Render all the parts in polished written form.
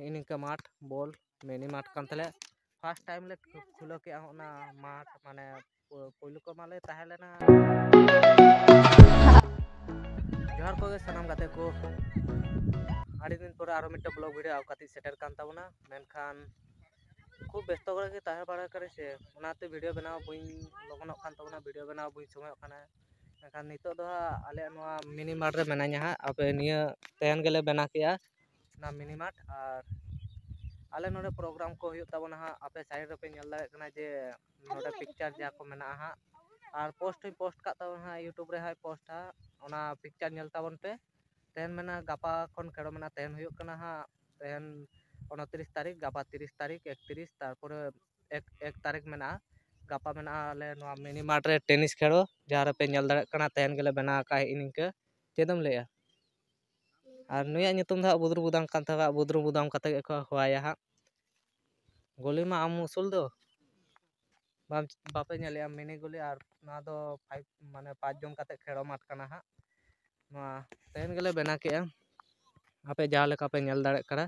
इनका माठ ball mini माठ कान तले फर्स्ट टाइम ले खुलो के ना माठ माने पहलू को माले ताहेलेना जोहार को सनाम गाते को आड़ी दिन पर आरो मिट्टा ब्लॉग वीडियो आवकाती सेटर कान ताबना मेनखान खूब व्यस्त के ताहे बाड़ा करे से ओनाते वीडियो बनाव बई लगनक कान ताबना वीडियो बनाव बई समय खाना मेनखान नितो दो आले नोआ मिनी माठ रे मेनाኛ हा आपे निया तेहन गेले बना किया ना मिनी माठ और आले नोडे प्रोग्राम को हुयु ताबना हा आपे साइड रे पे नेल दाड़े कना जे नोडे पिक्चर जा को मेना हा और पोस्ट का ताबना हा यूट्यूब रे हाय पोस्ट हा ओना पिक्चर नेल ताबन पे तेहन मेना गापा खन खेड़ो मेना तेहन हुयु कना हा तेहन 29 तारीख गापा 30 तारीख 31 तारपर 1 तारीख मेना गापा मेना आले नोआ मिनी माठ रे टेनिस खेड़ो जहां रे पे नेल दाड़े कना तेहन गेले बना का इनिंके चेदम लेया और नुया नितुम दा बुद्रु बुदाम कान थागा बुद्रु बुदाम कते को होया हा गोली मा आम उसूल दो बापे नेलिया मिनी गोली और ना दो 5 माने 5 जन कते खेड़ो माठ कना हा नोआ तेहन गेले बना केया आपे जहां लेका पे नेल दाड़े करा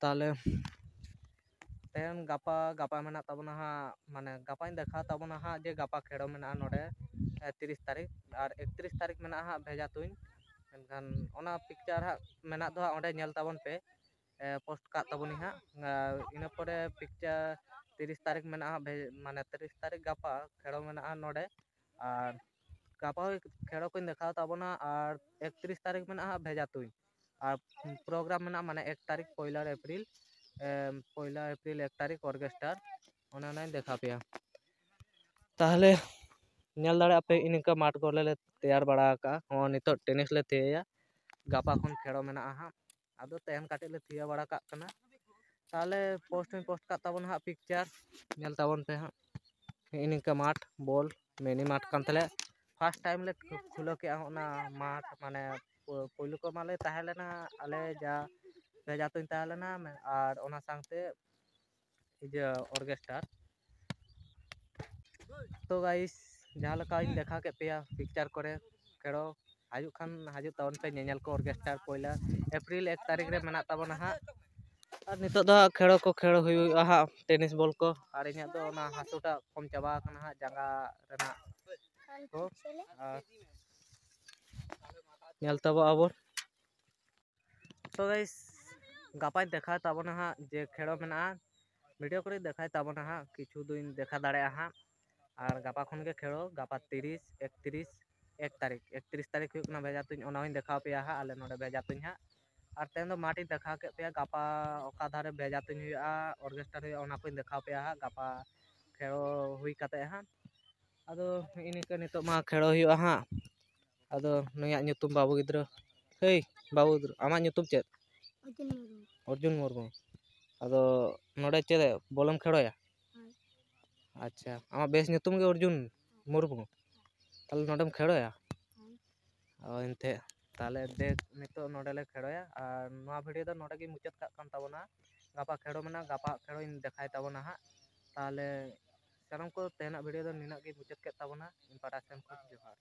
ताले तेहन गापा मेना ताबना हा माने गापाኝ देखा ताबना हा जे गापा खेड़ो मेना नोडे 30 तारीख और 31 तारीख मेना हा भेजा तुइन मेनखान ओना पिक्चर हा मेना दो ओंडे नेल ताबन पे पोस्ट का ताबनी हा इना परे पिक्चर 30 तारीख मेना हा माने 30 तारीख गापा खेड़ो मेना नोडे और गापा खेड़ो को देखा ताबना और 31 तारीख मेना हा भेजा तुइन और प्रोग्राम मेना माने 1 तारीख 1 अप्रैल 1 तारीख ऑर्केस्ट्रा ओना देखा पेया ताहले नेल दाड़े पे इनका माठ को ले तैयार बड़ा का हो नितो टेनिस ले थेया गापा खन खेड़ो मेना हा आदो तेहन काटे ले थिया बड़ा का कना ताले पोस्ट का ताबन हा पिक्चर नेल ताबन पे हा इनका माठ बॉल मिनी माठ कान तले फर्स्ट टाइम ले खुलो के ना माठ माने पहलू को माले ताहेलेना आले जा भेजा तुइन ताहेलेना और ओना सांगते इजे ऑर्केस्ट्रा तो गाइस जहां लका इन देखा के पेया पिक्चर करे खेड़ो हाजु खान हाजु तावन पे नेल को ऑर्केस्ट्रा 1 अप्रैल 1 तारीख रे मेना ताबना हा और नितो दो खेड़ो को खेड़ो हुयु हा टेनिस बॉल को और इना दो ना हासुटा कम चाबा कना हा जंगा रेना को नेल ताबो आबो तो गाइस गापा देखा ताबना हा जे खेड़ो मेना वीडियो करे देखा ताबना हा किछु दिन देखा दाड़े हा और गापा खन के खेड़ो गापा 30 31 1 तारीख 31 तारीख हुयु भेजा तुइन ओना होइन देखा पेया हा आले नोडे भेजा तुइन हा और तेन दो माटी देखा के पेया गापा ओका धारे भेजा तुइन हुयु ऑर्केस्ट्रा हुयु ओना कोइन देखा पेया हा गापा खेड़ो हुई कते हा आदो इनिके नितो मा खेड़ो हुयु हा आदो नुया nyutum बाबू गिद्रा हे बाबू आमा nyutum चेद अर्जुन मुर्मू आदो नोडे चेद बोलम खेड़ोया अच्छा आमा बेस nyutum के अर्जुन मुर्मू ताले नोडेम खेड़ोया इनते ताले देख नितो नोडे ले खेड़ोया और नोआ वीडियो दो नोडे गी मुचाद का कान ताबना गापा खेड़ो मेना गापा खेड़ो इन देखाय ताबना हा ताले सानम को तेहना वीडियो दो निना गी मुचाद के ताबना इन पाटा सेन को जोहार।